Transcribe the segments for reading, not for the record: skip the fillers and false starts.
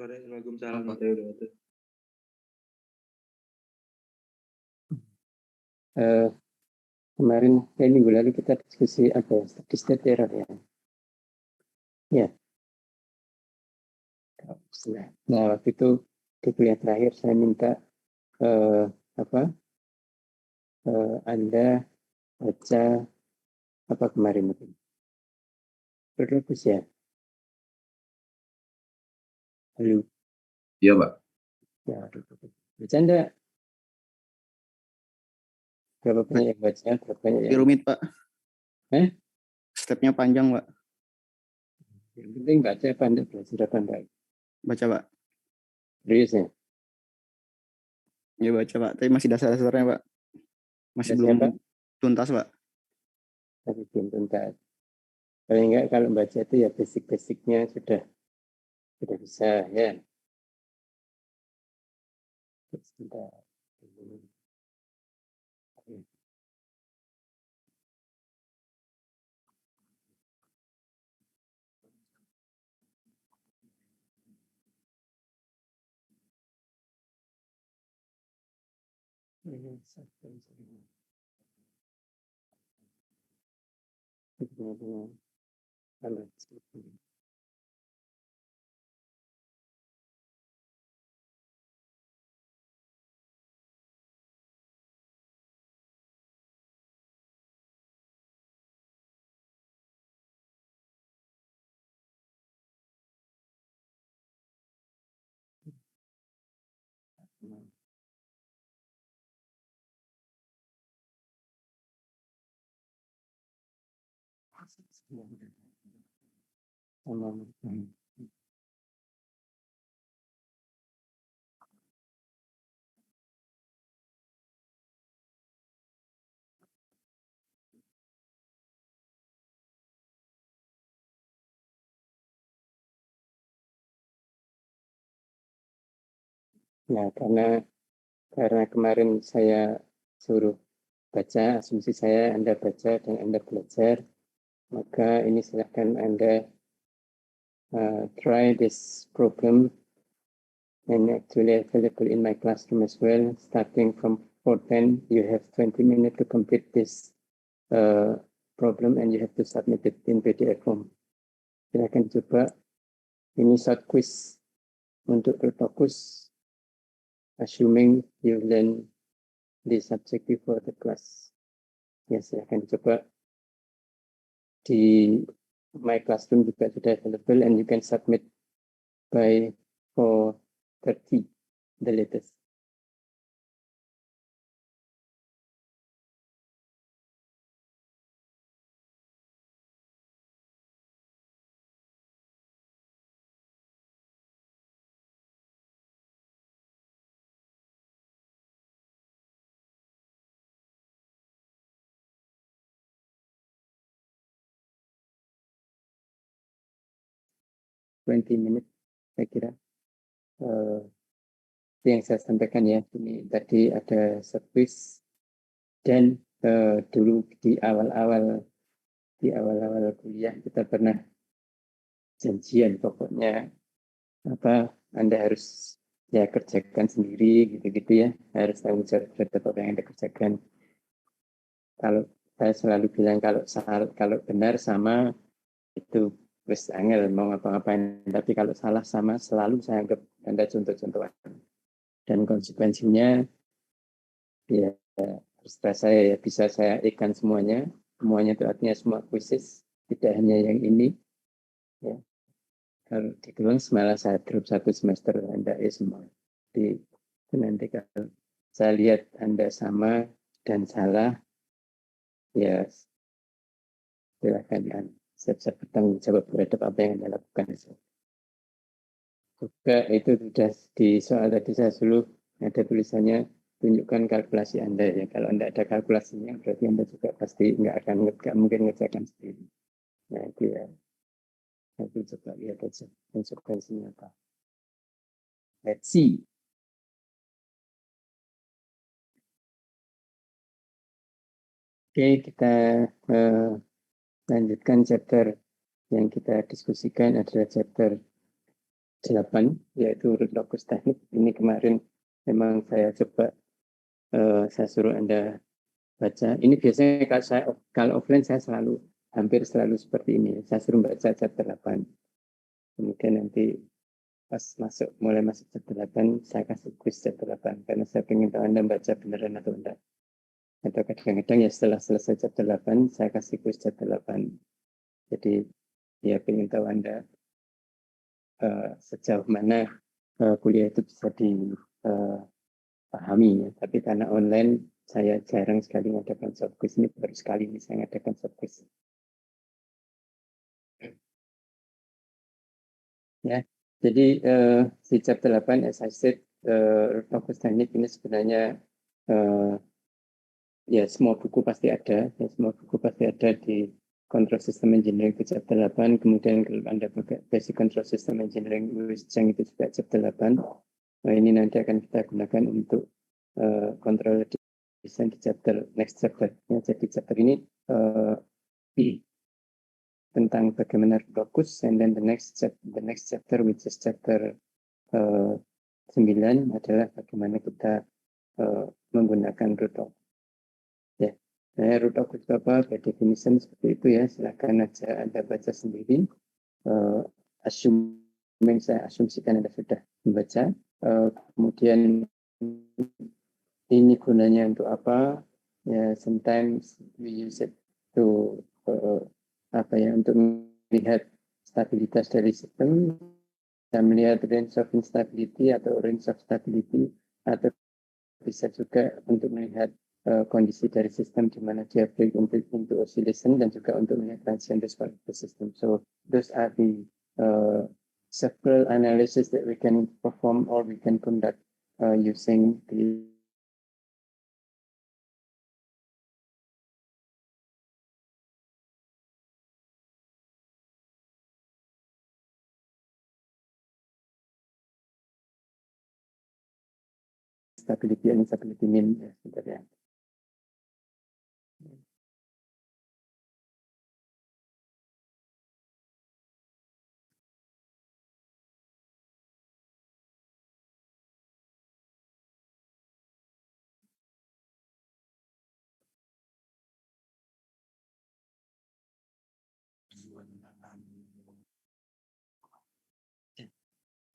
sore. Waalaikumsalam Apa? warahmatullahi wabarakatuh. Kemarin minggu lalu kita diskusi apa statistik error ya. Ya. Nah waktu itu di kuliah terakhir saya minta Anda baca apa kemarin itu? Berlapis ya. Halo. Iya, Pak. Ya, baca enggak? Berapa banyak yang baca? Berapa banyak yang... Rumit, Pak. Stepnya panjang, Pak. Yang penting baca apa enggak, belajar apa enggak. Baca, Pak. Serius ya? Ya baca, Pak. Tapi masih dasar-dasarnya, Pak. Masih Dasarnya, belum Pak? tuntas, Pak. Tapi belum tuntas. Paling enggak kalau baca itu ya basic-basicnya sudah bisa ya. Sudah. Nah, karena kemarin saya suruh baca, asumsi saya Anda baca dan Anda belajar, maka ini silakan Anda try this problem and actually available in my classroom as well. Starting from 4:10, you have 20 minutes to complete this problem and you have to submit it in PDF form. Silakan coba. Ini short quiz untuk berfokus. Assuming you learn the subject before the class. Ya, silahkan coba. Di My Classroom juga sudah available and you can submit by 4:30, the latest. Minutes, saya kira. Yang saya sampaikan ya, ini tadi ada service dan dulu di awal-awal kuliah kita pernah janjian pokoknya Anda harus ya kerjakan sendiri gitu-gitu ya, harus tanggung jawab terhadap apa yang Anda kerjakan. Kalau saya selalu bilang kalau benar sama itu wis angel mau ngapa-ngapain, tapi kalau salah sama selalu saya anggap Anda contoh-contohan. Dan konsekuensinya ya terus saya ya bisa saya ikan semuanya itu artinya semua kuisis, tidak hanya yang ini ya. Kalau di kelas malah saya drop 1 semester Anda semua. Di nanti kalau saya lihat Anda sama dan salah ya silakan siap-siap bertanggung jawab terhadap apa yang Anda lakukan. Juga itu sudah di soal tadi saya dulu ada tulisannya tunjukkan kalkulasi Anda ya. Kalau Anda ada kalkulasinya berarti Anda juga pasti nggak mungkin ngerjakan sendiri. Nah itu ya. Nanti coba lihat aja konsekuensinya apa. Let's see. Oke, kita lanjutkan chapter yang kita diskusikan adalah chapter 8, yaitu root locus teknik. Ini kemarin memang saya coba, saya suruh Anda baca. Ini biasanya kalau offline saya hampir selalu seperti ini. Saya suruh baca chapter 8. Kemudian nanti pas mulai masuk chapter 8, saya kasih quiz chapter 8. Karena saya ingin tahu Anda baca beneran atau enggak. Atau kadang-kadang ya setelah selesai chapter 8, saya kasih quiz chapter 8. Jadi ya ingin tahu Anda sejauh mana kuliah itu bisa dipahami ya. Tapi karena online saya jarang sekali mengadakan soft quiz, ini baru sekali ini saya mengadakan soft quiz. Ya, jadi di chapter 8 as I said, fokus teknik ini sebenarnya ya semua buku pasti ada, ya, semua buku pasti ada di Control System Engineering itu chapter 8, kemudian kalau Anda pakai Basic Control System Engineering Wisjang itu juga chapter 8. Nah, ini nanti akan kita gunakan untuk control design di next chapter. Ya, jadi chapter ini tentang bagaimana fokus, and then the next chapter which is chapter 9 adalah bagaimana kita menggunakan root of. Ya, root of itu apa? By definition seperti itu ya. Silakan aja Anda baca sendiri. Saya asumsikan Anda sudah membaca. Kemudian ini gunanya untuk apa? Ya, sometimes we use it to untuk melihat stabilitas dari sistem, dan melihat range of instability atau range of stability, atau bisa juga untuk melihat kondisi dari sistem di mana dia break into oscillation, dan juga untuk melihat transient response of the system. So those are the several analysis that we can perform or we can conduct using the stability and instability mean ya, sebenarnya.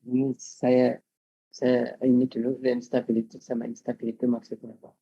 Ini saya ini dulu, range stability sama instability maksudnya apa?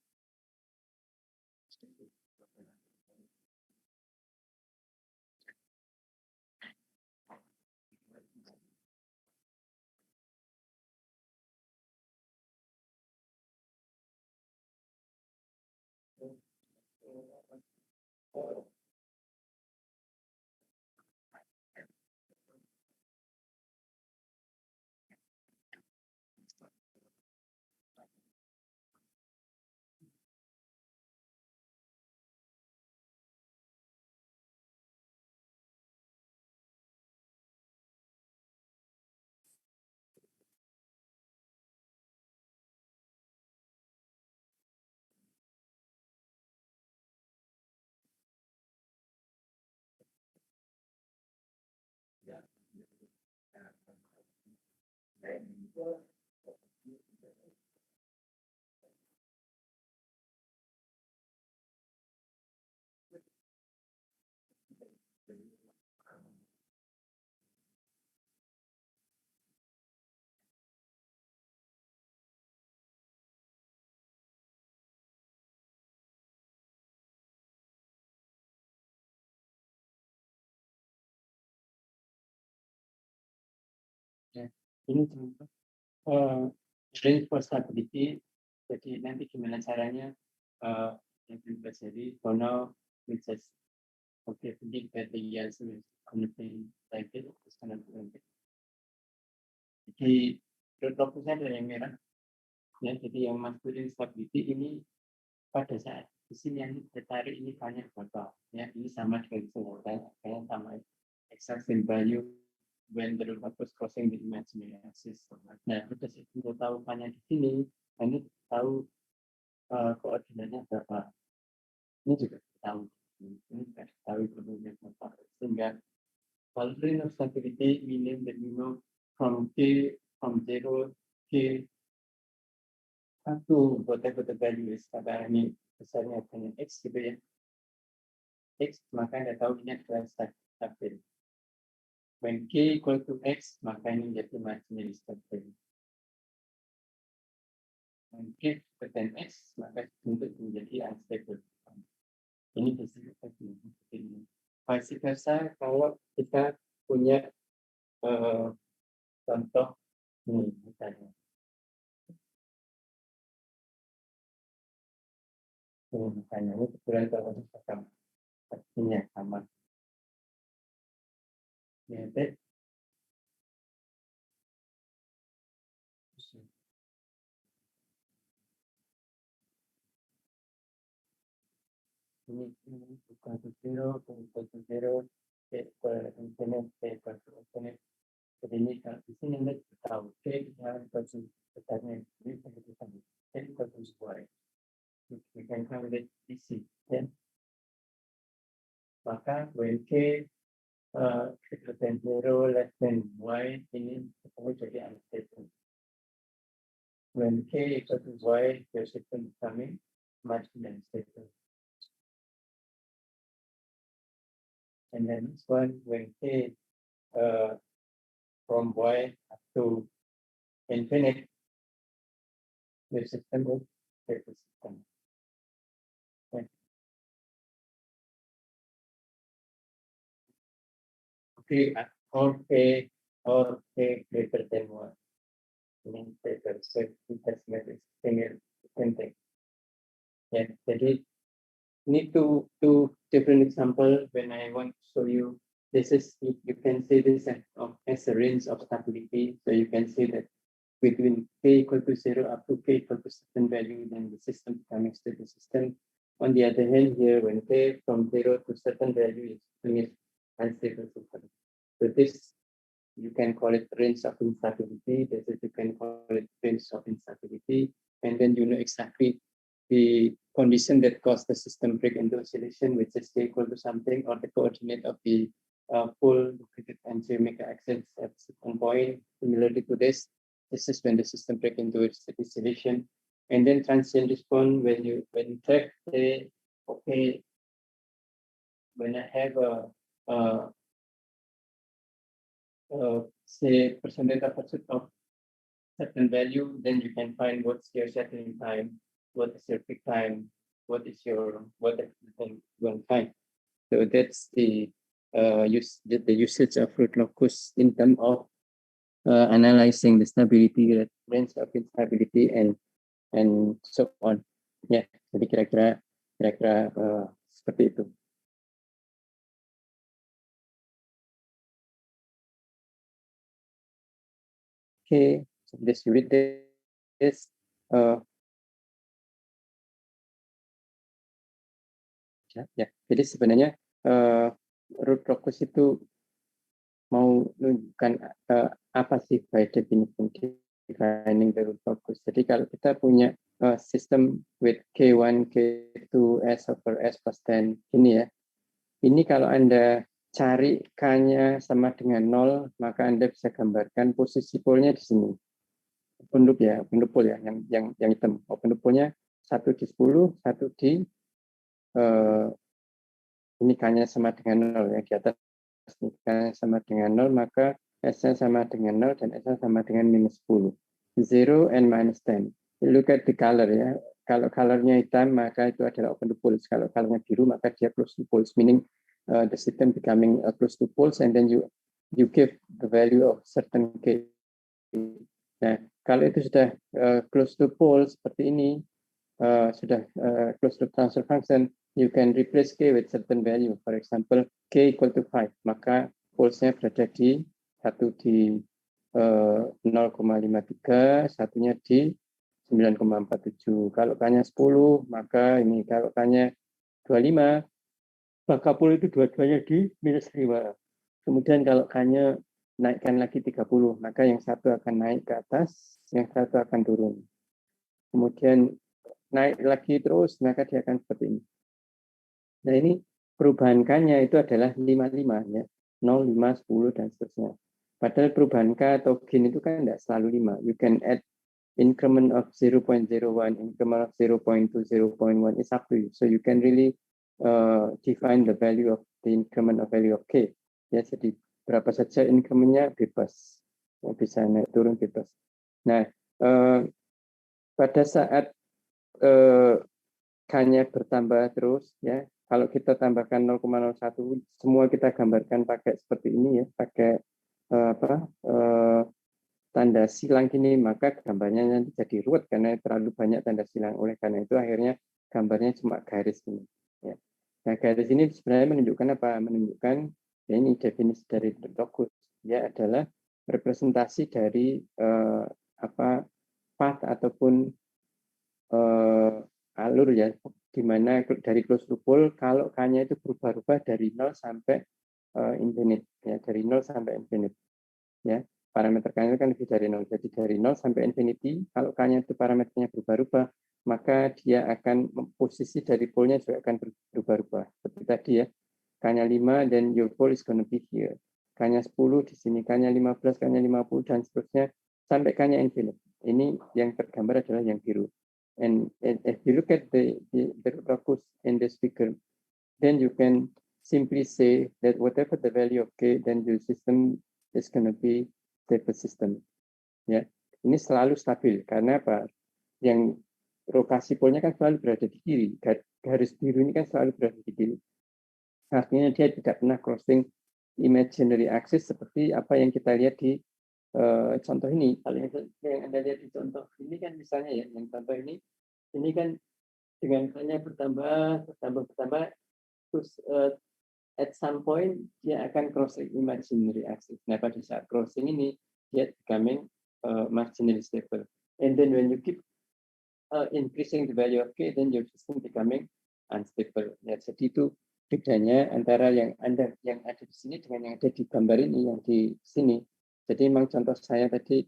Ya, ini contoh range for stability. Jadi nanti gimana caranya yang terjadi? For now, we just think that the answer is going to be like it. It's going to be like it. Jadi fokusnya ada yang merah. Ya, jadi yang masculine stability ini pada saat di sini yang ditarik ini banyak berapa? Ya, ini sama dengan selesai, kayak sama exact value when the focus crossing the imaginary axis. Nah, udah kita tahu banyak di sini, ini tahu koordinatnya berapa. Ini juga tahu. Ini juga tahu koordinatnya berapa. Sehingga kalau range of stability meaning that we know from zero K 1, whatever the value is, pada ini besarnya hanya X gitu ya. X, maka Anda tahu ini adalah stabil. When K equal to X, maka ini menjadi marginally stabil. When K greater than X, maka bentuk menjadi unstable. Ini biasanya ini. Vice versa, kalau kita punya contoh ini misalnya. Ini misalnya, ini kebetulan kalau misalkan artinya sama. Ya, ini equal to zero, equal to zero, equal to infinite, equal to infinite. Jadi ini kalau di sini Anda tahu, equal to besarnya ini equal to y. We can find it easy, ya. Maka when K greater than 0, less than y, ini ketemu jadi unstable. When K equal to y, the system becoming much unstable. And then this one, when K from y up to infinite, the system will stable system. Okay, or K greater than 1. Ini stable, so kita sebagai same thing. Yeah, jadi need two different example when I want to show you. This is, you can see this as a range of stability. So you can see that between K equal to 0 up to K equal to certain value, then the system becoming stable system. On the other hand, here when K from 0 to certain value is unstable system. So this, you can call it range of instability. This is, you can call it range of instability. And then you know exactly the condition that caused the system break into oscillation, which is K equal to something, or the coordinate of the pole located on geometric axis at certain point. Similarly to this is when the system break into its oscillation. And then transient response, when you check, say, okay, when I have say percentage of certain value, then you can find what's your settling time, what is your peak time, what is everything you want to find. So that's the usage of root locus in terms of analyzing the stability, the range of instability, and so on. Ya, jadi kira-kira seperti itu. Okay, so this unit is ya. Jadi sebenarnya root locus itu mau menunjukkan apa sih by definition defining the root locus. Jadi kalau kita punya sistem with K1, K2, S over S plus 10 ini ya. Ini kalau Anda cari K-nya sama dengan 0, maka Anda bisa gambarkan posisi polnya di sini. Open loop ya, open loop pole ya, yang hitam. Open loop polnya 1 di 10, 1 di ini K-nya sama dengan 0 ya, di atas K-nya sama dengan 0, maka S-nya sama dengan 0 dan S-nya sama dengan minus 10. 0 and minus 10. Look at the color ya. Kalau colornya hitam, maka itu adalah open loop poles. Kalau colornya biru, maka dia close to poles, meaning the system becoming close to poles, and then you give the value of certain K. Nah, kalau itu sudah close to poles seperti ini, sudah close to transfer function, you can replace K with certain value. For example, K equal to 5, maka polesnya berada di satu di 0,53, satunya di 9,47. Kalau K-nya 10, maka ini kalau K-nya 25, maka pole itu dua-duanya di minus 5. Kemudian kalau K-nya naikkan lagi 30, maka yang satu akan naik ke atas, yang satu akan turun. Kemudian naik lagi terus, maka dia akan seperti ini. Nah ini perubahan K-nya itu adalah 55 ya, 0, 5, 10 dan seterusnya. Padahal perubahan K atau gain itu kan tidak selalu 5. You can add increment of 0.01, increment of 0.2, 0.1, it's up to you. So you can really define the value of the increment of value of K. Ya, jadi berapa saja incrementnya bebas. Ya, bisa naik turun bebas. Nah, pada saat K-nya bertambah terus, ya, kalau kita tambahkan 0,01, semua kita gambarkan pakai seperti ini ya, pakai tanda silang gini, maka gambarnya nanti jadi ruwet karena terlalu banyak tanda silang. Oleh karena itu akhirnya gambarnya cuma garis ini. Ya. Nah, garis ini sebenarnya menunjukkan apa? Menunjukkan ya ini definisi dari locus. Ya adalah representasi dari path ataupun alur ya, di mana dari closed loop kalau K-nya itu berubah-ubah dari 0 sampai infinite, ya, dari 0 sampai infinite. Ya, parameter K-nya kan lebih dari 0. Jadi dari 0 sampai infinity, kalau K-nya itu parameternya berubah-ubah, maka dia akan posisi dari pole-nya juga akan berubah-ubah. Seperti tadi ya, K-nya 5, then your pole is going to be here. K-nya 10 di sini, K-nya 15, K-nya 50, dan seterusnya, sampai K-nya infinite. Ini yang tergambar adalah yang biru. And if you look at the locus in this figure, then you can simply say that whatever the value of K, then your system is going to be stable system. Ya, ini selalu stabil karena apa? Yang rotasi polnya kan selalu berada di kiri. Garis biru ini kan selalu berada di kiri. Artinya dia tidak pernah crossing imaginary axis seperti apa yang kita lihat di contoh ini. Kalau yang Anda lihat di contoh ini kan misalnya ya, yang contoh ini kan dengan hanya bertambah, terus at some point dia akan crossing imaginary axis. Nah, pada saat crossing ini dia becoming marginally stable. And then when you keep increasing the value of K, then your system becoming unstable. Ya, jadi itu bedanya antara yang ada di sini dengan yang ada di gambar ini, yang di sini. Jadi memang contoh saya tadi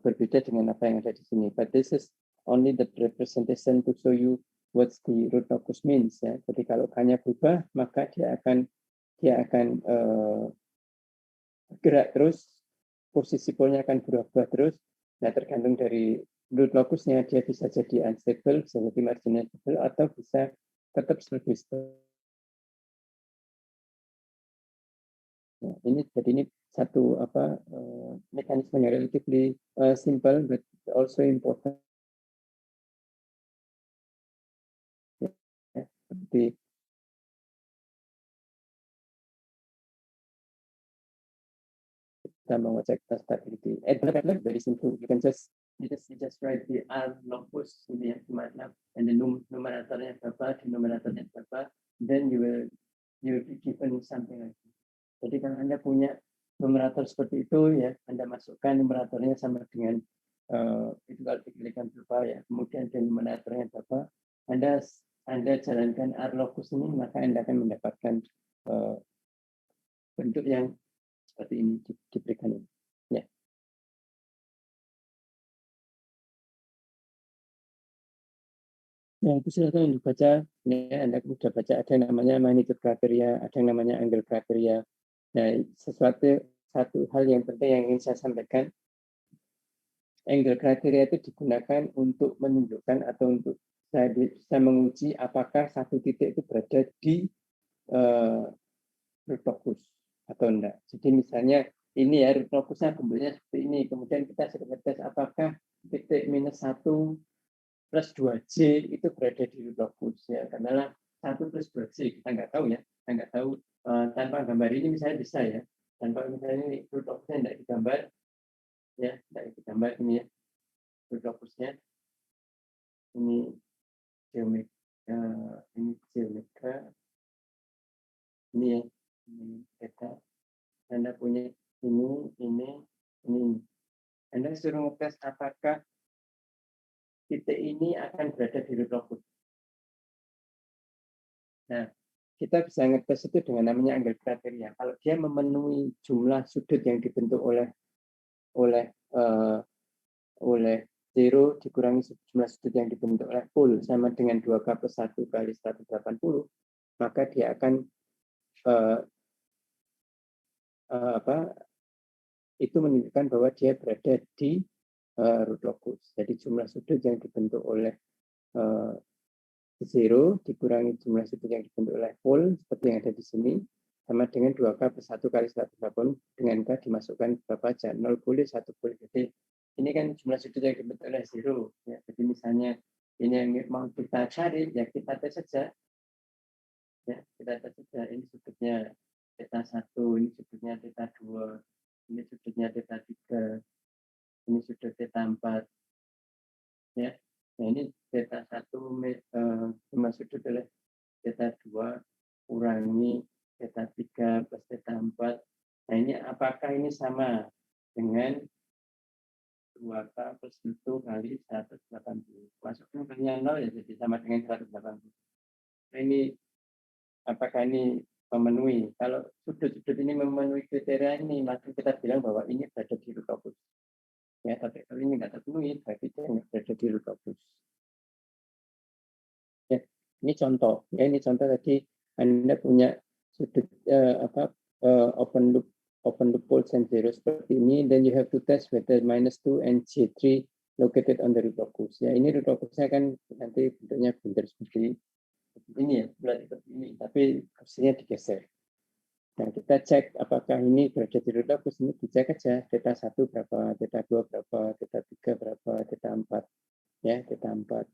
berbeda dengan apa yang ada di sini. But this is only the representation to show you what the root locus means. Ya. Jadi kalau K-nya berubah, maka dia akan gerak terus, posisi polnya akan berubah terus. Nah, tergantung dari root locusnya, dia bisa jadi unstable, bisa jadi marginal stable, atau bisa tetap stabil. Nah, ini satu mekanisme yang relatively simple but also important. Ya, seperti kita mengecek stability. Very simple. You just write the R locus ini yang dimana, and the numeratornya berapa, denominatornya berapa, then you will be given something like this. Jadi kalau Anda punya numerator seperti itu ya, Anda masukkan numeratornya sama dengan itu kalau dipilihkan berapa ya, kemudian denominatornya berapa, Anda jalankan R locus ini, maka Anda akan mendapatkan bentuk yang seperti ini diberikan ini. Ya. Ya, itu silakan dibaca. Ya, Anda sudah baca ada yang namanya magnitude criteria, ada yang namanya angle criteria. Nah, satu hal yang penting yang ingin saya sampaikan, angle criteria itu digunakan untuk menunjukkan atau untuk saya bisa menguji apakah satu titik itu berada di root locus atau enggak. Jadi misalnya ini ya root locusnya bentuknya seperti ini. Kemudian kita sedang tes apakah titik -1 plus 2J itu berada di root locus ya. Karena 1 plus 2J kita nggak tahu ya. Kita nggak tahu tanpa gambar ini misalnya bisa ya. Tanpa misalnya ini root locusnya tidak digambar ya, tidak digambar ini ya. Root locusnya ini geometri, ini geometri, ini ya, ini beta. Anda punya ini. Anda suruh ngetes apakah titik ini akan berada di root locus. Nah, kita bisa ngetes itu dengan namanya angle criteria. Kalau dia memenuhi jumlah sudut yang dibentuk oleh 0 dikurangi jumlah sudut yang dibentuk oleh pole sama dengan 2K plus 1 kali 180, maka dia akan itu menunjukkan bahwa dia berada di root locus. Jadi jumlah sudut yang dibentuk oleh zero dikurangi jumlah sudut yang dibentuk oleh pole seperti yang ada di sini sama dengan 2K plus 1 kali 180 dengan K dimasukkan berapa aja, 0 boleh, 1 boleh. Jadi ini kan jumlah sudut yang dibentuk oleh zero. Ya. Jadi misalnya ini yang mau kita cari, ya kita tes saja. Ya, kita tes saja. Ini sudutnya theta 1, ini sudutnya theta 2, ini sudutnya theta 3, ini sudut theta 4. Ya. Nah ini theta 1 cuma sudut oleh theta 2 kurangi theta 3 plus theta 4. Nah ini apakah ini sama dengan 2K plus 1 kali 180. Masuknya kalinya 0 ya jadi sama dengan 180. Nah ini apakah ini memenuhi? Kalau sudut-sudut ini memenuhi kriteria ini, maka kita bilang bahwa ini berada di root locus. Ya, tapi kalau ini nggak terpenuhi, berarti dia nggak berada di root locus. Ya, ini contoh. Ya, ini contoh tadi Anda punya sudut open loop poles and zero seperti ini, then you have to test whether -2 and J3 located on the root locus. Ya, ini root locusnya kan nanti bentuknya bunder seperti ini ya, bulat seperti ini, tapi kursinya digeser. Nah, kita cek apakah ini berada di root locus, ini dicek aja theta 1 berapa, theta 2 berapa, theta 3 berapa, theta 4. Ya, theta 4.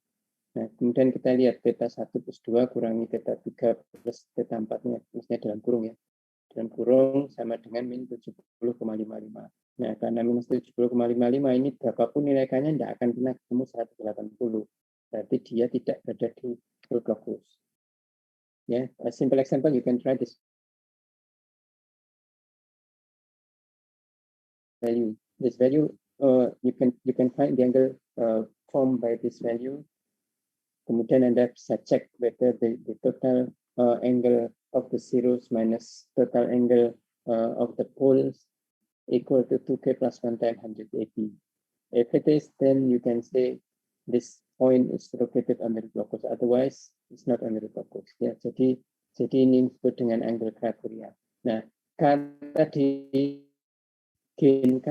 Nah, kemudian kita lihat theta 1 plus 2 kurangi theta 3 plus theta 4-nya, maksudnya dalam kurung ya. Dalam kurung sama dengan min 70,55. Nah, karena minus 70,55 ini berapapun nilai K-nya tidak akan pernah ketemu 180. Berarti dia tidak berada di root locus. Ya, a simple example you can try this value. This value you can find the angle formed by this value. Kemudian Anda bisa cek whether the total angle of the zeros minus total angle of the poles equal to 2K plus 1 time 180. If it is, then you can say this point is located on the root locus. Otherwise, it's not on the root locus. Ya, jadi ini disebut dengan angle criteria. Nah, kata di gain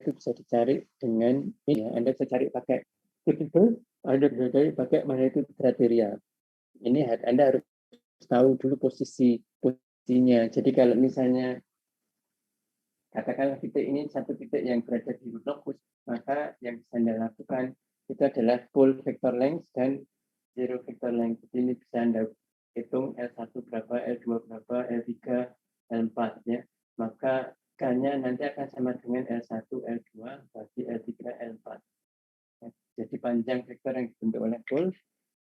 itu bisa dicari dengan ini. Anda bisa cari pakai multiple, Anda bisa cari pakai magnitude kriteria. Ini Anda harus tahu dulu posisinya. Jadi kalau misalnya katakanlah titik ini satu titik yang berada di root locus, maka yang bisa Anda lakukan itu adalah pole vector length dan zero vector length. Jadi ini bisa Anda hitung L1 berapa, L2 berapa, L3, L4 ya. Maka K-nya nanti akan sama dengan L1, L2, bagi L3, L4. Ya. Jadi panjang vektor yang dibentuk oleh pole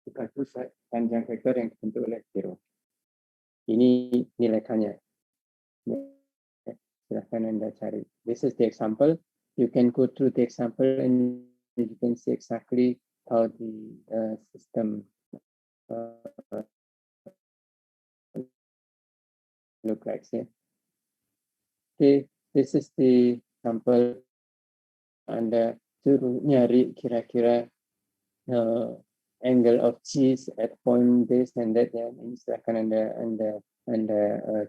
dibagi panjang vektor yang dibentuk oleh zero. Ini nilai K-nya. Ya. Silahkan Anda cari. This is the example. You can go through the example and you can see exactly how the system look like. Yeah. Okay, this is the example. Anda suruh nyari kira-kira angle of G at point this and that ya. Ini silahkan Anda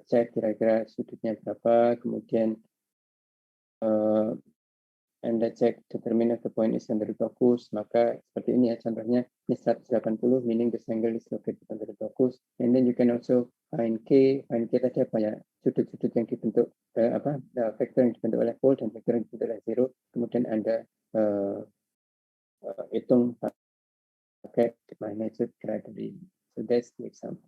cek kira-kira sudutnya berapa, kemudian Anda cek determine if the point is on the root locus, maka seperti ini ya contohnya, ini 180, meaning this angle is located on the root locus, and then you can also find K tadi apa ya, sudut-sudut yang dibentuk, vektor yang dibentuk oleh pole dan vektor yang dibentuk oleh zero, kemudian Anda hitung pakai magnitude criteria. So that's the example.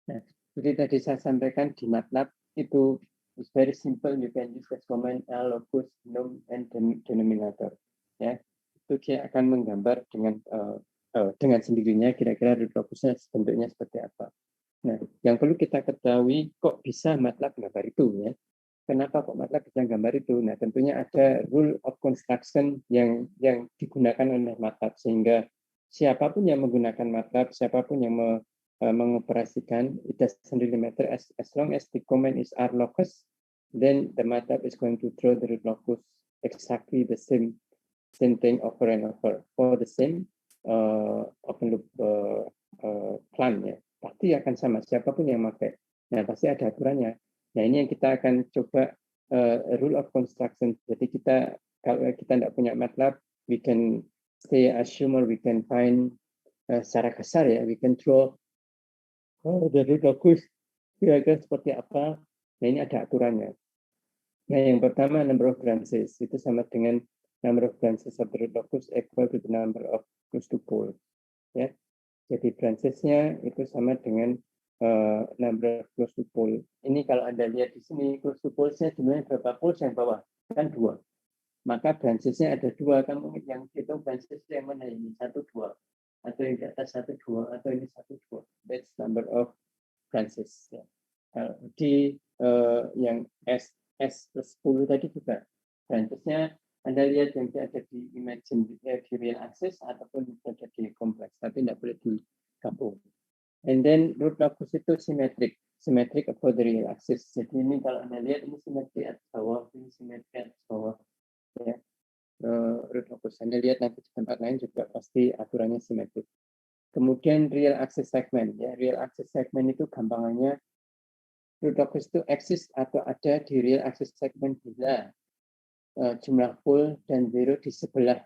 Nah, seperti tadi saya sampaikan di MATLAB itu it's very simple. You can use this command L locus num and denominator. Ya, itu dia akan menggambar dengan sendirinya kira-kira root locusnya bentuknya seperti apa. Nah, yang perlu kita ketahui kok bisa MATLAB gambar itu ya. Kenapa kok MATLAB bisa gambar itu? Nah, tentunya ada rule of construction yang digunakan oleh MATLAB sehingga siapapun yang menggunakan MATLAB, siapapun yang mengoperasikan, it doesn't really matter as long as the command is R locus, then the MATLAB is going to draw the root locus exactly the same thing over and over for the same open loop plan ya. Pasti akan sama siapapun yang pakai. Nah, pasti ada aturannya. Nah, ini yang kita akan coba rule of construction. Jadi kalau kita tidak punya MATLAB, we can assume or we can find secara kasar ya, we can draw dari bagus kira-kira seperti apa. Nah ini ada aturannya. Nah yang pertama number of branches itu sama dengan number of branches of the locus equal to the number of close to pole. Ya, jadi branchesnya itu sama dengan number of close to pole. Ini kalau Anda lihat di sini close to pole-nya jumlahnya berapa poles yang bawah kan 2. Maka branchesnya ada 2. Kamu yang hitung branches yang mana ini 1, 2. Atau yang di atas 1, 2, atau ini 1, 2. That's number of branches. Ya. Di yang S plus 10 tadi juga branchesnya Anda lihat yang ada di imagine di real axis ataupun ada di kompleks, tapi tidak boleh digabung. And then root locus itu symmetric about the real axis. Jadi ini kalau Anda lihat ini simetri atas bawah, ini simetri atas bawah. Ya. Root locus. Anda lihat nanti di tempat lain juga pasti aturannya simetrik. Kemudian real axis segment. Ya, real axis segment itu gampangannya root locus itu eksis atau ada di real axis segment bila jumlah pole dan zero di sebelah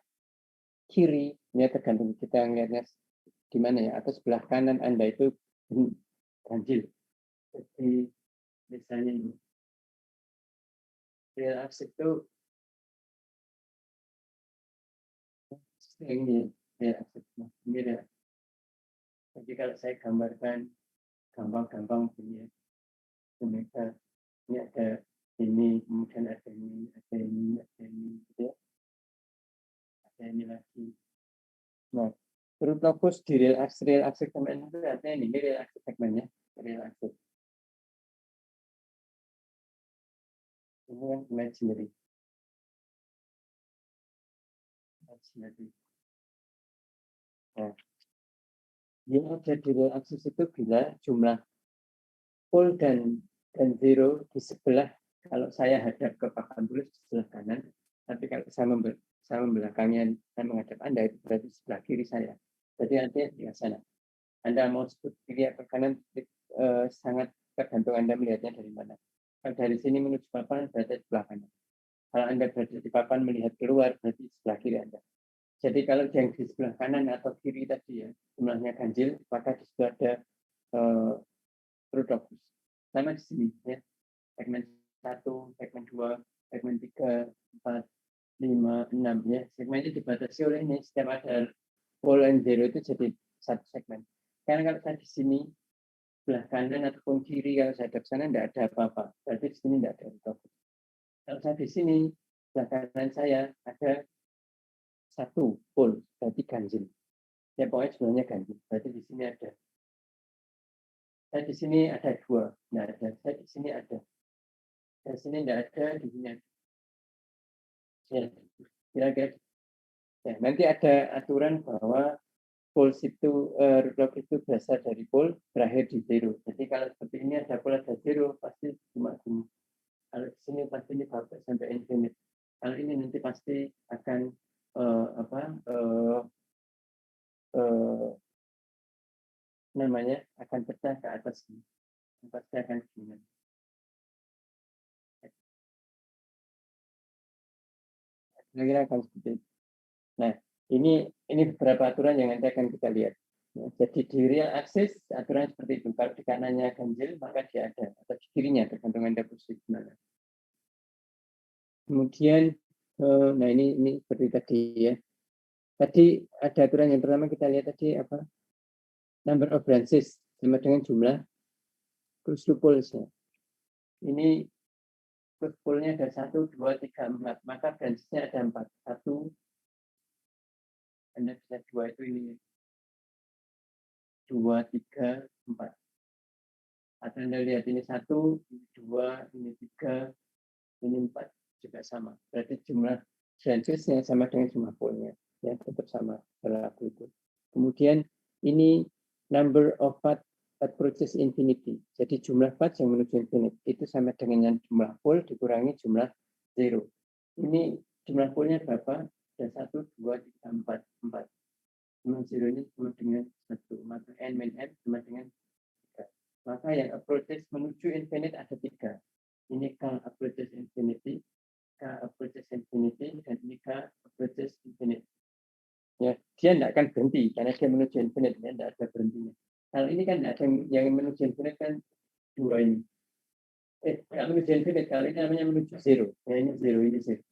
kiri. Ini tergantung kita ngelihatnya di mana ya. Atau sebelah kanan Anda itu ganjil. Jadi misalnya ini real axis itu ini real axis ini ya. Jadi kalau saya gambarkan gampang-gampang begini ya, ini ada ini, kemudian ada ini, gitu ya. Ada ini lagi. Nah, root locus di real axis segment itu artinya ini real axis segmentnya, real axis. Ini yang imaginary. Nah, yang ada di real axis itu bila jumlah pole dan zero di sebelah, kalau saya hadap ke papan tulis di sebelah kanan, tapi kalau saya membelakangnya, saya menghadap Anda, itu berarti sebelah kiri saya. Jadi artinya di sana. Anda mau sebut kiri atau kanan, sangat tergantung Anda melihatnya dari mana. Kalau dari sini menuju papan, berarti sebelah kanan. Kalau Anda berada di papan melihat keluar, berarti sebelah kiri Anda. Jadi kalau yang di sebelah kanan atau kiri tadi ya, jumlahnya ganjil, maka di situ ada root locus. Sama di sini ya, segmen 1, segmen 2, segmen 3, 4, 5, 6 ya. Segmen itu dibatasi oleh ini, setiap ada pole and zero itu jadi satu segmen. Karena kalau saya di sini sebelah kanan ataupun kiri, kalau saya hadap sana tidak ada apa-apa. Berarti di sini tidak ada root locus. Kalau saya di sini sebelah kanan saya ada satu pole, berarti ganjil. Ya pokoknya sebenarnya ganjil. Berarti di sini ada. Saya di sini ada 2, tidak ada. Saya di sini ada. Di sini tidak ada, di sini ada. Ya, kira-kira. Ya, nanti ada aturan bahwa pole itu root locus itu berasal dari pole berakhir di zero. Jadi kalau seperti ini ada pole ada zero pasti cuma gini. Kalau di sini pasti ini sampai infinite. Kalau ini nanti pasti akan namanya akan pecah ke atas ini. Pasti akan gini. Kira-kira akan seperti itu. Nah, ini beberapa aturan yang nanti akan kita lihat. Ya, jadi di real axis aturan seperti itu. Kalau di kanannya ganjil maka dia ada, atau di kirinya tergantung Anda posisi di mana. Kemudian, nah ini seperti tadi ya. Tadi ada aturan yang pertama kita lihat tadi apa? Number of branches sama dengan jumlah close to poles. Ini close pole-nya ada 1, 2, 3, 4. Maka branches-nya ada 4. 1, Anda bisa 2 itu ini. 2, 3, 4. Atau Anda lihat ini 1, ini 2, ini 3, ini 4. Juga sama. Berarti jumlah branches-nya sama dengan jumlah pole-nya. Ya, tetap sama berlaku itu. Kemudian ini number of path approaches infinity. Jadi jumlah path yang menuju infinite itu sama dengan jumlah pole dikurangi jumlah zero. Ini jumlah pole-nya berapa? Ada 1, 2, 3, 4, 4. Jumlah zero ini sama dengan 1. Maka n min n sama dengan 3. Maka yang approaches menuju infinite ada 3. Ini K approaches infinity, K approaches infinity, dan ini K approaches infinity. Ya, dia tidak akan berhenti karena dia menuju infinite, ya, tidak ada berhentinya. Kalau ini kan tidak ada yang menuju infinite kan dua ini. Kalau menuju infinite, kalau ini namanya menuju zero. Ya, ini zero, ini zero.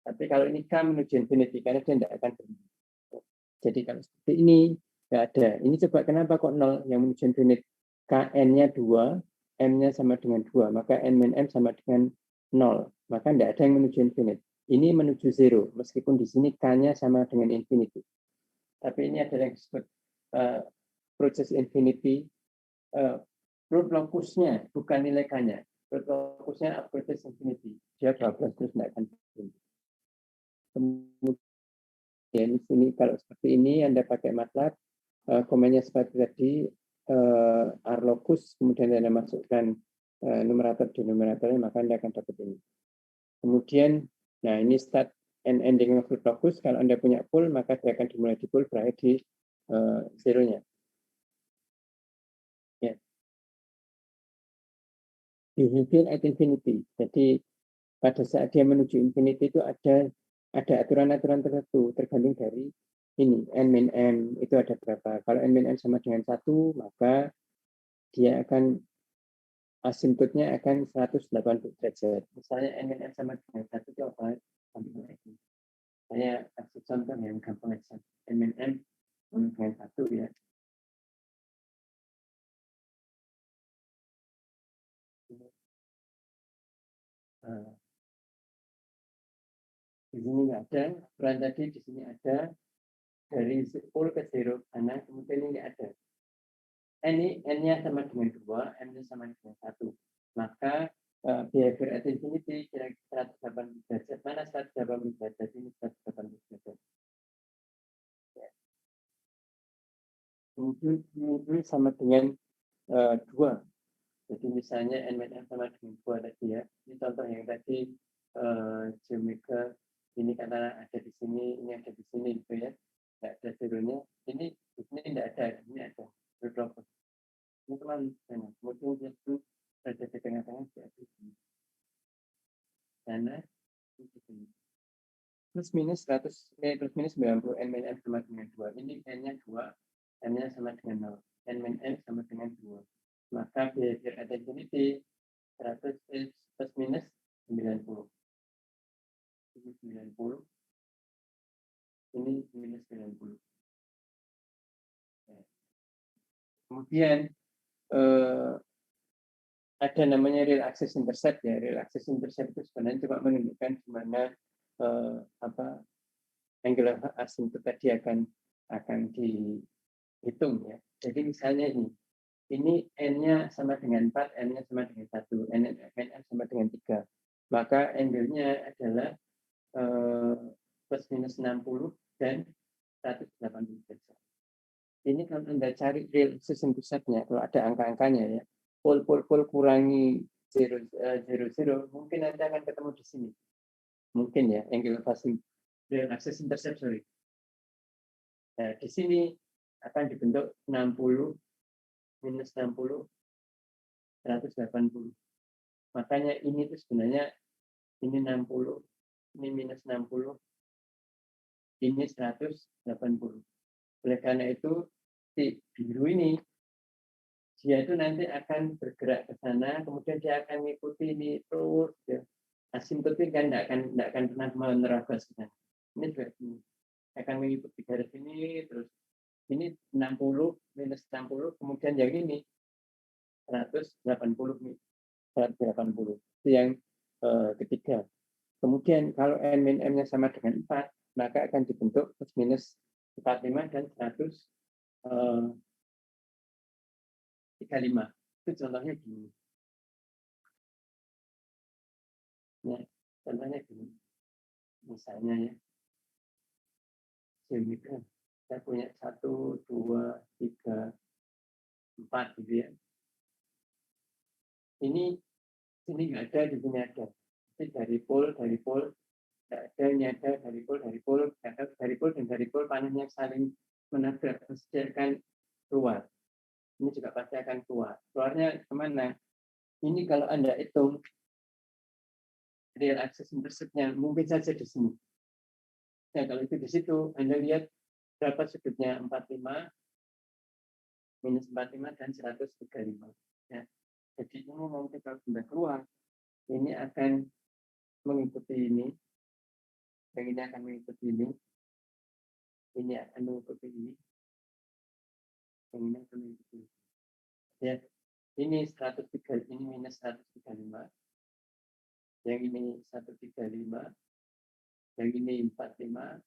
Tapi kalau ini K menuju infinity karena dia tidak akan berhenti. Jadi kalau seperti ini tidak ada. Ini coba kenapa kok 0 yang menuju infinite? Kn-nya 2, M-nya sama dengan 2. Maka N min M sama dengan 0. Maka tidak ada yang menuju infinite. Ini menuju zero. Meskipun di sini K-nya sama dengan infinity. Tapi ini adalah yang disebut proses infinity. Root locusnya, bukan nilai K-nya. Root locusnya proses infinity. Dia 12 terus tidak akan berhenti. Kemudian di sini kalau seperti ini Anda pakai MATLAB, komennya seperti tadi, R locus, kemudian Anda masukkan numerator denominatornya, maka Anda akan dapat ini. Kemudian, nah ini start and ending of root locus. Kalau Anda punya pool, maka dia akan dimulai di pool, berakhir di zero-nya. Ya. Behavior at infinity. Jadi pada saat dia menuju infinity itu ada aturan-aturan tertentu tergantung dari ini n min m itu ada berapa. Kalau n min m sama dengan 1, maka dia akan asimptotnya akan 180 derajat. Misalnya n min m sama dengan 1 itu apa? Saya kasih contoh yang gampang saja. N min m sama dengan 1 ya. Di sini nggak ada, aturan tadi di sini ada dari pool ke zero karena kemudian ini ada. N-nya sama dengan 2, M-nya sama dengan 1. Maka behavior at infinity kira-kira 180 derajat. Mana 180 derajat? Ini 180 derajat. Ya. Kemudian sama dengan 2. Jadi misalnya N min M sama dengan 2 tadi ya. Ini contoh yang tadi geometri ini karena ada di sini, ini ada di sini gitu ya. Tidak ada zeronya. Ini di sini tidak ada, ini ada. Berapa? Ini teman, kemudian itu berada di tengah-tengah di sini. Karena plus minus 100, plus minus 90, N min M sama dengan 2. Ini N-nya 2, M-nya sama dengan 0. N min M sama dengan 2. Maka behavior at infinity 100 plus minus 90. Ini 90. Ini minus 90. Kemudian ada namanya real axis intercept ya. Real axis intercept itu sebenarnya cuma menunjukkan di mana angular asymptote tadi akan dihitung ya. Jadi misalnya ini n-nya sama dengan 4, n-nya sama dengan 1, n sama dengan 3. Maka angle-nya adalah plus minus 60 dan 180 derajat. Ini kalau Anda cari real axis intercept-nya, kalau ada angka-angkanya ya, pol kurangi 0, 0, mungkin Anda akan ketemu di sini. Mungkin ya, angle passing real axis intercept, sorry. Nah, di sini akan dibentuk 60 minus 60 180. Makanya ini tuh sebenarnya ini 60, ini minus 60, ini 180. Oleh karena itu si biru ini dia itu nanti akan bergerak ke sana, kemudian dia akan mengikuti ini terus ya. Asimptotik kan tidak akan pernah menerabas ke sana. Ini juga ini akan mengikuti garis ini terus. Ini 60 minus 60, kemudian yang ini 180 nih. 180. Itu yang ketiga. Kemudian kalau n min m-nya sama dengan 4, maka akan dibentuk plus minus 45 dan 135. Itu contohnya gini. Ya, contohnya gini. Misalnya ya, geometri. Saya punya 1, 2, 3, 4 gitu ya. Ini nggak ada, di sini ada. Jadi dari pol, nggak ada, ini ada, dari pol, dan dari pol panahnya saling menabrak, pasti akan keluar. Ini juga pasti akan keluar. Keluarnya kemana? Ini kalau Anda hitung real axis interceptnya mungkin saja di sini. Nah, kalau itu di situ, Anda lihat berapa sudutnya 45, minus 45, dan 135. Ya. Jadi ini nanti kalau sudah keluar, ini akan mengikuti ini, yang ini akan mengikuti ini akan mengikuti ini, yang ini akan mengikuti ini. Ya, ini 103, ini minus 135, yang ini 135, yang ini 45,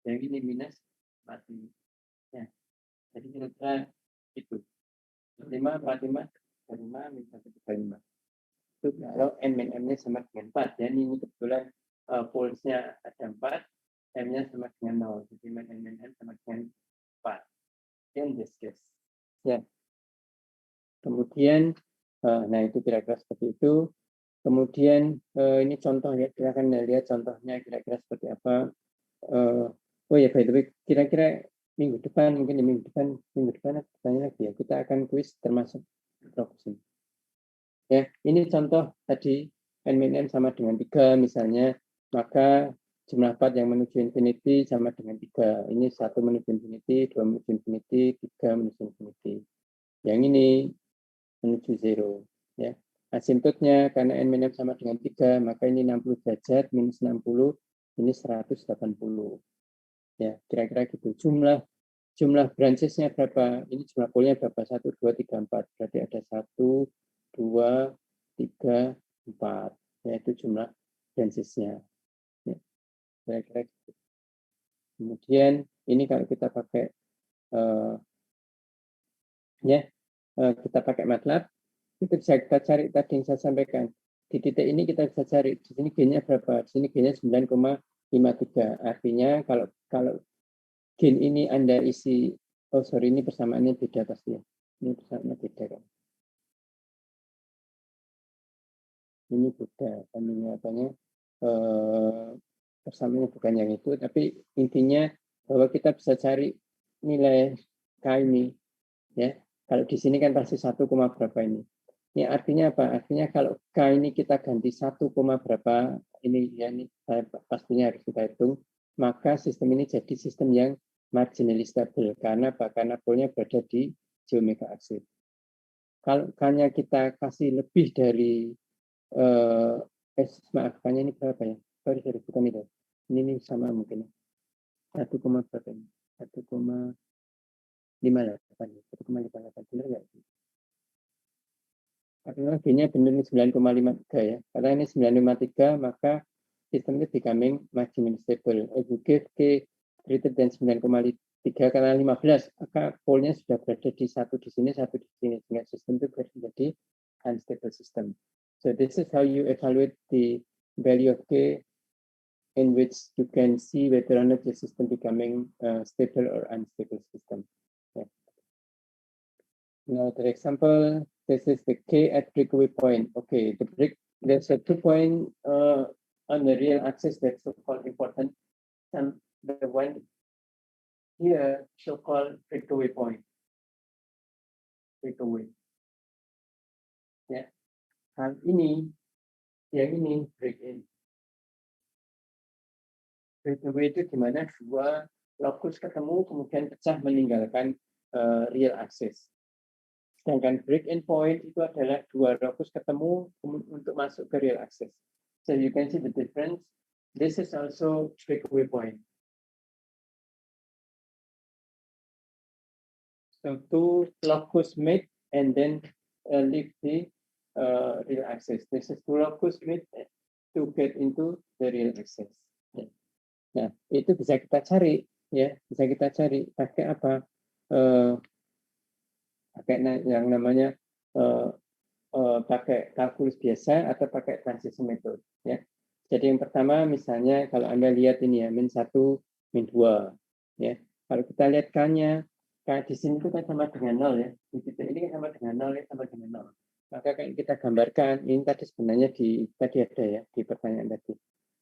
yang ini minus 45. Ya, jadi kira-kira itu 45, 45, 45, minus 135. Itu kalau n min m-nya sama dengan 4. Dan ini kebetulan pulsnya ada 4, m-nya sama dengan 0. Jadi n min m sama dengan 4. In this case. Ya. Kemudian, nah itu kira-kira seperti itu. Kemudian ini contoh ya, silakan lihat contohnya kira-kira seperti apa. Oh ya, by the way, kira-kira minggu depan pertanyaan lagi ya. Kita akan kuis termasuk proxy. Ya, ini contoh tadi n min m sama dengan 3 misalnya, maka jumlah part yang menuju infinity sama dengan 3. Ini 1 menuju infinity, 2 menuju infinity, 3 menuju infinity. Yang ini menuju 0. Ya. Asimptotnya karena n min m sama dengan 3, maka ini 60 derajat, minus 60, ini 180. Ya, kira-kira gitu. Jumlah branches-nya berapa? Ini jumlah polnya berapa? 1, 2, 3, 4. Berarti ada 1, 2, 3, 4. Yaitu jumlah branches-nya. Ya, kira-kira gitu. Kemudian ini kalau kita pakai kita pakai MATLAB, itu bisa kita cari tadi yang saya sampaikan. Di titik ini kita bisa cari, di sini G-nya berapa? Di sini G-nya 9,53. Artinya kalau gen ini Anda isi, oh sorry, ini persamaannya beda pasti ya. Ini persamaannya beda kan. Ini beda, apanya, persamaannya bukan yang itu, tapi intinya bahwa kita bisa cari nilai K ini. Ya, kalau di sini kan pasti 1, berapa ini. Ini artinya apa? Artinya kalau K ini kita ganti 1, berapa, ini ya ini pastinya harus kita hitung, maka sistem ini jadi sistem yang marginally stable. Karena apa? Karena polnya berada di geomega axis. Kalau K-nya kita kasih lebih dari, maaf, K-nya ini berapa ya? Sorry, bukan itu. Ini sama mungkin. 1, berapa ini? 1,58. 1,58. Benar nggak? Karena G-nya benar 9,53 ya. Karena ini 9,53, maka sistem ini becoming maximum stable. If you give K greater than 9,3 karena 15, maka polnya sudah berada di satu di sini, satu di sini. Sehingga sistem itu menjadi unstable system. So this is how you evaluate the value of K in which you can see whether or not the system becoming stable or unstable system. Yeah. Now the example, this is the K at breakaway point. Okay, there's a 2 point on the real axis that's so-called important. And the one here, so-called breakaway point. Breakaway. Ya, hal ini, yang ini break in. Breakaway itu di mana dua locus ketemu kemudian pecah meninggalkan real axis. Sedangkan break-in point itu adalah dua locus ketemu untuk masuk ke real axis. So you can see the difference. This is also breakaway point. So two locus meet and then leave the real axis. This is two locus meet to get into the real axis. Nah, itu bisa kita cari, ya, bisa kita cari pakai apa? Pakai yang namanya pakai kalkulus biasa atau pakai transition method, ya. Jadi yang pertama misalnya kalau Anda lihat ini ya, min 1, min 2, ya. Kalau kita lihat K-nya, K di sini itu kan sama dengan 0 ya. Di titik ini kan sama dengan 0 ya, sama dengan 0. Maka kayak kita gambarkan, ini tadi sebenarnya tadi ada ya di pertanyaan tadi.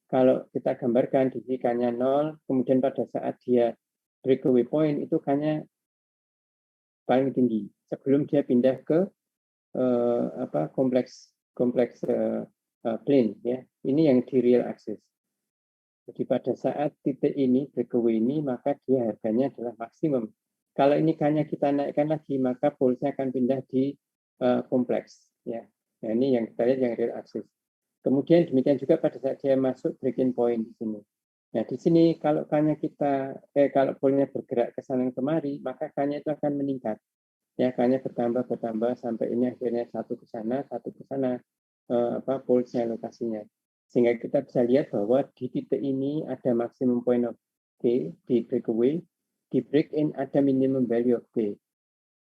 Kalau kita gambarkan di sini K-nya 0, kemudian pada saat dia breakaway point itu K-nya paling tinggi sebelum dia pindah ke kompleks plane ya. Ini yang di real axis. Jadi pada saat titik ini breakaway ini maka dia harganya adalah maksimum. Kalau ini hanya kita naikkan lagi maka pulsnya akan pindah di kompleks ya. Nah ini yang kita lihat yang real axis. Kemudian demikian juga pada saat dia masuk breaking point di sini. Nah di sini kalau kalau pulsnya bergerak ke sana kemari maka K-nya itu akan meningkat. Ya K-nya bertambah sampai ini akhirnya satu ke sana pulsnya lokasinya. Sehingga kita bisa lihat bahwa di titik ini ada maximum point of K di breakaway, di break in ada minimum value of K.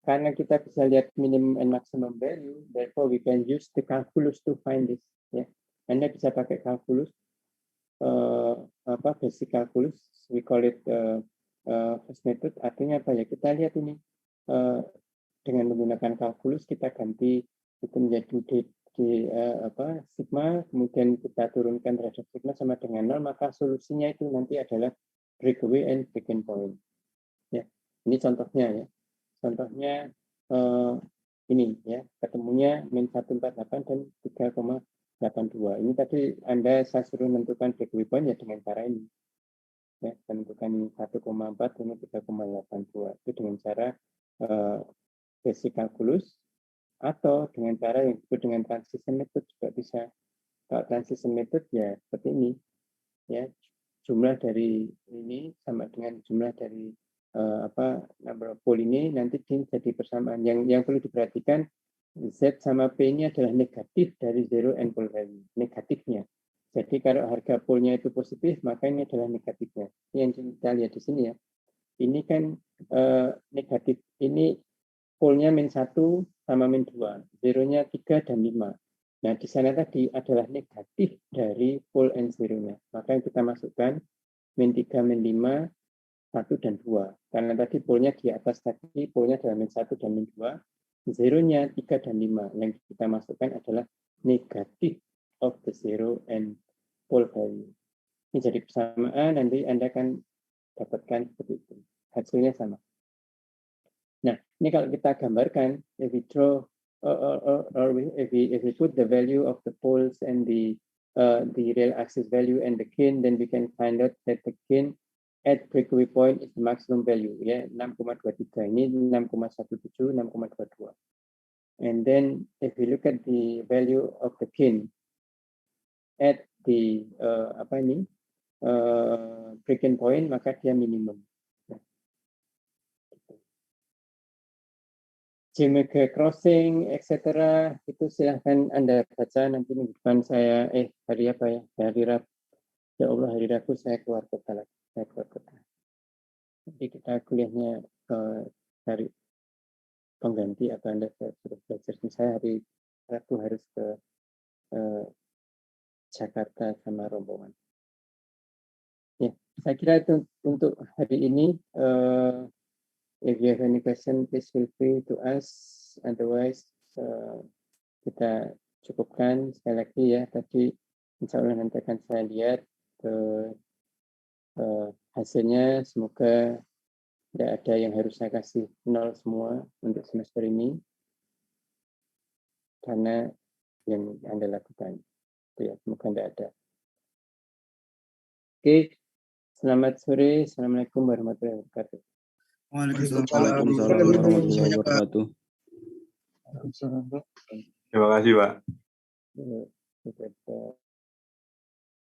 Karena kita bisa lihat minimum and maximum value, therefore we can use the calculus to find this. Ya. Anda bisa pakai calculus, basic calculus, we call it first method. Artinya apa ya? Kita lihat ini dengan menggunakan calculus kita ganti itu menjadi sigma, kemudian kita turunkan terhadap sigma sama dengan 0, maka solusinya itu nanti adalah breakaway and breaking point. Ya, ini contohnya ya. Contohnya ini ya, ketemunya min 148 dan 3,82. Ini tadi saya suruh menentukan breakaway point ya dengan cara ini. Ya, menentukan 1,4 ini 3,82. Itu dengan cara basic calculus. Atau dengan cara yang disebut dengan transition method juga bisa. Kalau transition method ya seperti ini, ya jumlah dari ini sama dengan jumlah dari number of pole ini nanti jadi persamaan. Yang perlu diperhatikan Z sama P ini adalah negatif dari zero and pole value, negatifnya. Jadi kalau harga pole-nya itu positif maka ini adalah negatifnya. Ini yang kita lihat di sini ya. Ini kan negatif. Ini pole-nya min 1 sama min 2, zeronya 3 dan 5. Nah, di sana tadi adalah negatif dari pole and zero-nya. Maka yang kita masukkan min 3, min 5, 1 dan 2. Karena tadi pole-nya di atas tadi, pole-nya adalah min 1 dan min 2, zeronya 3 dan 5. Yang kita masukkan adalah negatif of the zero and pole value. Ini jadi persamaan, nanti Anda akan dapatkan seperti itu. Hasilnya sama. Nah, ini kalau kita gambarkan, if we draw or if we put the value of the poles and the real axis value and the gain, then we can find out that the gain at breakaway point is the maximum value, ya 6,23. Ini 6,17, 6,22. And then if we look at the value of the gain at the breaking point, maka dia minimum. Jimega crossing, etc. itu silahkan Anda baca nanti minggu depan saya hari apa ya? Hari Rabu. Ya Allah, hari Rabu saya keluar kota lagi. Jadi kita kuliahnya hari pengganti atau Anda suruh belajar. Saya hari Rabu harus ke Jakarta sama rombongan. Ya, saya kira itu untuk hari ini. If you have any question, please feel free to ask. Otherwise, kita cukupkan sekali lagi ya. Tadi insya Allah nanti akan saya lihat hasilnya. Semoga tidak ada yang harus saya kasih 0 semua untuk semester ini. Karena yang Anda lakukan. Itu ya, semoga tidak ada. Oke, selamat sore. Assalamualaikum warahmatullahi wabarakatuh. Waalaikumsalam warahmatullahi wabarakatuh. Terima kasih, Pak. Ya,